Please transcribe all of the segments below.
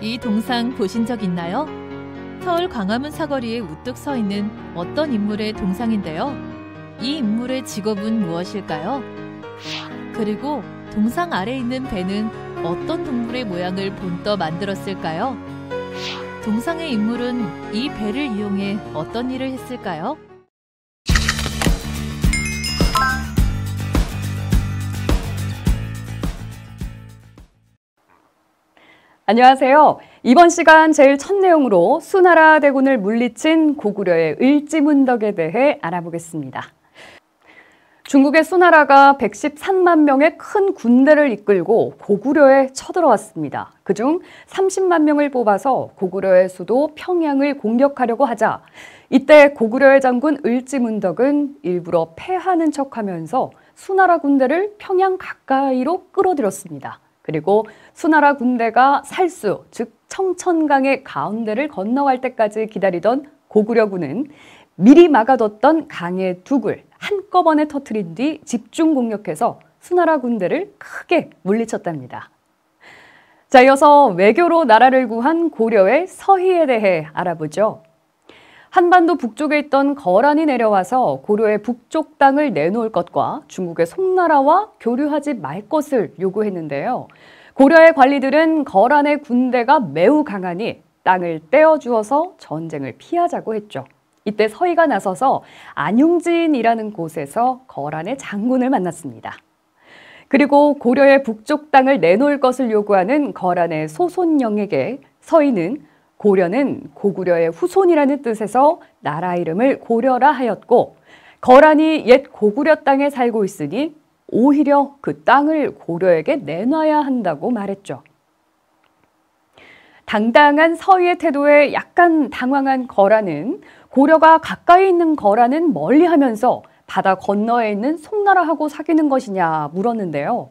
이 동상 보신 적 있나요? 서울 광화문 사거리에 우뚝 서 있는 어떤 인물의 동상인데요. 이 인물의 직업은 무엇일까요? 그리고 동상 아래에 있는 배는 어떤 동물의 모양을 본떠 만들었을까요? 동상의 인물은 이 배를 이용해 어떤 일을 했을까요? 안녕하세요. 이번 시간 제일 첫 내용으로 수나라 대군을 물리친 고구려의 을지문덕에 대해 알아보겠습니다. 중국의 수나라가 113만 명의 큰 군대를 이끌고 고구려에 쳐들어왔습니다. 그중 30만 명을 뽑아서 고구려의 수도 평양을 공격하려고 하자 이때 고구려의 장군 을지문덕은 일부러 패하는 척하면서 수나라 군대를 평양 가까이로 끌어들였습니다. 그리고 수나라 군대가 살수, 즉 청천강의 가운데를 건너갈 때까지 기다리던 고구려군은 미리 막아뒀던 강의 둑을 한꺼번에 터뜨린 뒤 집중 공격해서 수나라 군대를 크게 물리쳤답니다. 자, 이어서 외교로 나라를 구한 고려의 서희에 대해 알아보죠. 한반도 북쪽에 있던 거란이 내려와서 고려의 북쪽 땅을 내놓을 것과 중국의 송나라와 교류하지 말 것을 요구했는데요. 고려의 관리들은 거란의 군대가 매우 강하니 땅을 떼어주어서 전쟁을 피하자고 했죠. 이때 서희가 나서서 안용진이라는 곳에서 거란의 장군을 만났습니다. 그리고 고려의 북쪽 땅을 내놓을 것을 요구하는 거란의 소손영에게 서희는 고려는 고구려의 후손이라는 뜻에서 나라 이름을 고려라 하였고 거란이 옛 고구려 땅에 살고 있으니 오히려 그 땅을 고려에게 내놔야 한다고 말했죠. 당당한 서희의 태도에 약간 당황한 거란은 고려가 가까이 있는 거란은 멀리하면서 바다 건너에 있는 송나라하고 사귀는 것이냐 물었는데요.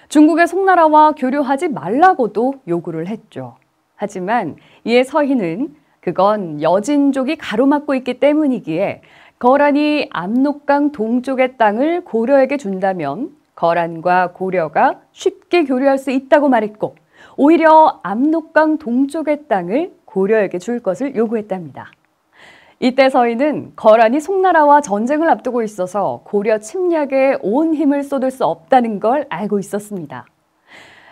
중국의 송나라와 교류하지 말라고도 요구를 했죠. 하지만 이에 서희는 그건 여진족이 가로막고 있기 때문이기에 거란이 압록강 동쪽의 땅을 고려에게 준다면 거란과 고려가 쉽게 교류할 수 있다고 말했고 오히려 압록강 동쪽의 땅을 고려에게 줄 것을 요구했답니다. 이때 서희는 거란이 송나라와 전쟁을 앞두고 있어서 고려 침략에 온 힘을 쏟을 수 없다는 걸 알고 있었습니다.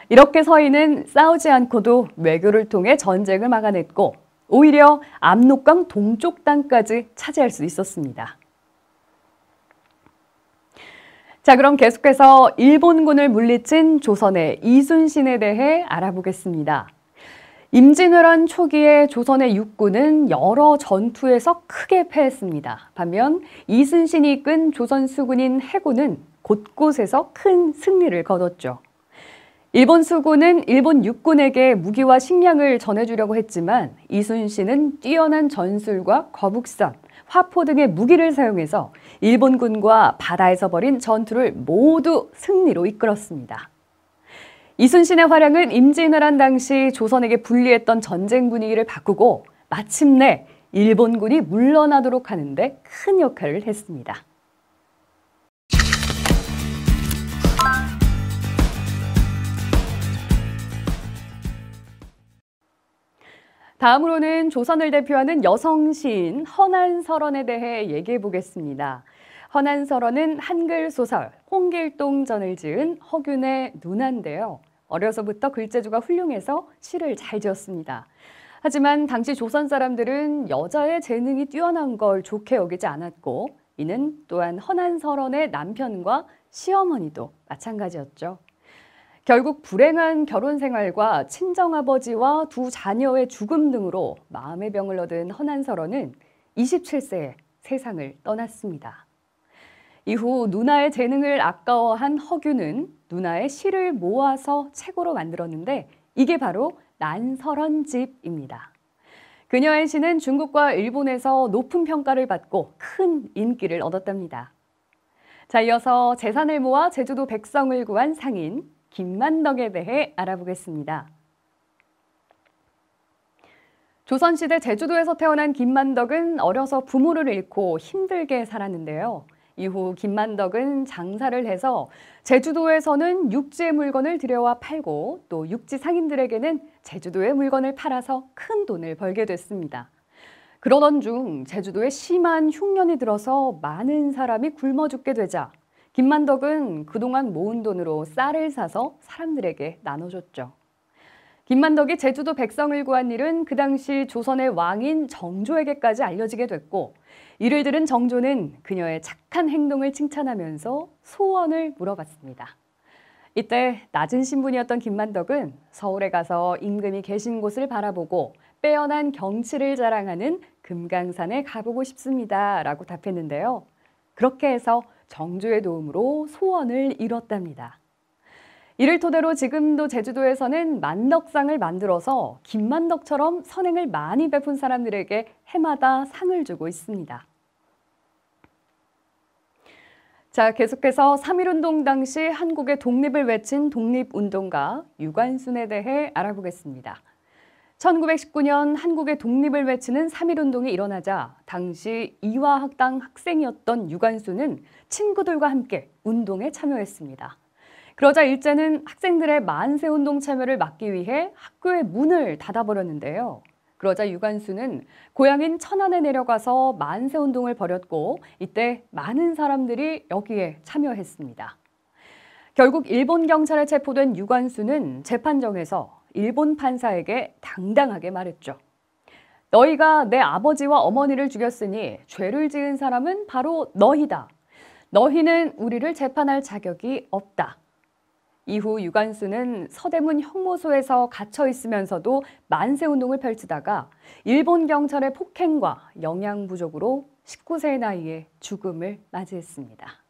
이렇게 서희는 싸우지 않고도 외교를 통해 전쟁을 막아냈고 오히려 압록강 동쪽 땅까지 차지할 수 있었습니다. 자, 그럼 계속해서 일본군을 물리친 조선의 이순신에 대해 알아보겠습니다. 임진왜란 초기에 조선의 육군은 여러 전투에서 크게 패했습니다. 반면 이순신이 이끈 조선 수군인 해군은 곳곳에서 큰 승리를 거뒀죠. 일본 수군은 일본 육군에게 무기와 식량을 전해주려고 했지만 이순신은 뛰어난 전술과 거북선, 화포 등의 무기를 사용해서 일본군과 바다에서 벌인 전투를 모두 승리로 이끌었습니다. 이순신의 활약은 임진왜란 당시 조선에게 불리했던 전쟁 분위기를 바꾸고 마침내 일본군이 물러나도록 하는 데 큰 역할을 했습니다. 다음으로는 조선을 대표하는 여성 시인 허난설원에 대해 얘기해 보겠습니다. 허난설원은 한글 소설 홍길동전을 지은 허균의 누나인데요. 어려서부터 글재주가 훌륭해서 시를 잘 지었습니다. 하지만 당시 조선 사람들은 여자의 재능이 뛰어난 걸 좋게 여기지 않았고 이는 또한 허난설원의 남편과 시어머니도 마찬가지였죠. 결국 불행한 결혼 생활과 친정아버지와 두 자녀의 죽음 등으로 마음의 병을 얻은 허난설원은 27세에 세상을 떠났습니다. 이후 누나의 재능을 아까워한 허균은 누나의 시를 모아서 책으로 만들었는데 이게 바로 난설원집입니다. 그녀의 시는 중국과 일본에서 높은 평가를 받고 큰 인기를 얻었답니다. 자, 이어서 재산을 모아 제주도 백성을 구한 상인 김만덕에 대해 알아보겠습니다. 조선시대 제주도에서 태어난 김만덕은 어려서 부모를 잃고 힘들게 살았는데요. 이후 김만덕은 장사를 해서 제주도에서는 육지의 물건을 들여와 팔고 또 육지 상인들에게는 제주도의 물건을 팔아서 큰 돈을 벌게 됐습니다. 그러던 중 제주도에 심한 흉년이 들어서 많은 사람이 굶어 죽게 되자 김만덕은 그동안 모은 돈으로 쌀을 사서 사람들에게 나눠줬죠. 김만덕이 제주도 백성을 구한 일은 그 당시 조선의 왕인 정조에게까지 알려지게 됐고 이를 들은 정조는 그녀의 착한 행동을 칭찬하면서 소원을 물어봤습니다. 이때 낮은 신분이었던 김만덕은 서울에 가서 임금이 계신 곳을 바라보고 빼어난 경치를 자랑하는 금강산에 가보고 싶습니다 라고 답했는데요. 그렇게 해서 정조의 도움으로 소원을 이뤘답니다. 이를 토대로 지금도 제주도에서는 만덕상을 만들어서 김만덕처럼 선행을 많이 베푼 사람들에게 해마다 상을 주고 있습니다. 자, 계속해서 3.1운동 당시 한국의 독립을 외친 독립운동가 유관순에 대해 알아보겠습니다. 1919년 한국의 독립을 외치는 3.1운동이 일어나자 당시 이화학당 학생이었던 유관순은 친구들과 함께 운동에 참여했습니다. 그러자 일제는 학생들의 만세운동 참여를 막기 위해 학교의 문을 닫아버렸는데요. 그러자 유관순은 고향인 천안에 내려가서 만세운동을 벌였고 이때 많은 사람들이 여기에 참여했습니다. 결국 일본 경찰에 체포된 유관순은 재판정에서 일본 판사에게 당당하게 말했죠. 너희가 내 아버지와 어머니를 죽였으니 죄를 지은 사람은 바로 너희다. 너희는 우리를 재판할 자격이 없다. 이후 유관순은 서대문 형무소에서 갇혀 있으면서도 만세운동을 펼치다가 일본 경찰의 폭행과 영양 부족으로 19세의 나이에 죽음을 맞이했습니다.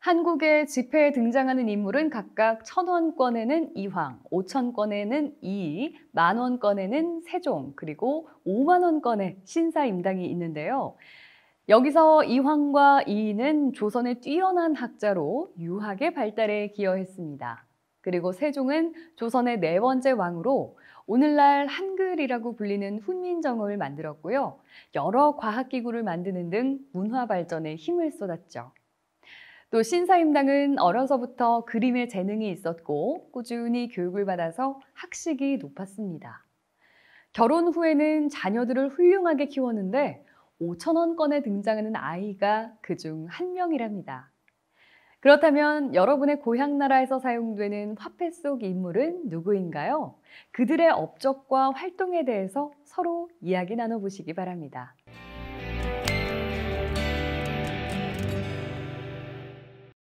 한국의 지폐에 등장하는 인물은 각각 1,000원권에는 이황, 5,000원권에는 이이, 10,000원권에는 세종, 그리고 50,000원권에 신사임당이 있는데요. 여기서 이황과 이이는 조선의 뛰어난 학자로 유학의 발달에 기여했습니다. 그리고 세종은 조선의 4번째 왕으로 오늘날 한글이라고 불리는 훈민정음을 만들었고요. 여러 과학기구를 만드는 등 문화 발전에 힘을 쏟았죠. 또 신사임당은 어려서부터 그림에 재능이 있었고 꾸준히 교육을 받아서 학식이 높았습니다. 결혼 후에는 자녀들을 훌륭하게 키웠는데 5,000원권에 등장하는 아이가 그중 한 명이랍니다. 그렇다면 여러분의 고향 나라에서 사용되는 화폐 속 인물은 누구인가요? 그들의 업적과 활동에 대해서 서로 이야기 나눠보시기 바랍니다.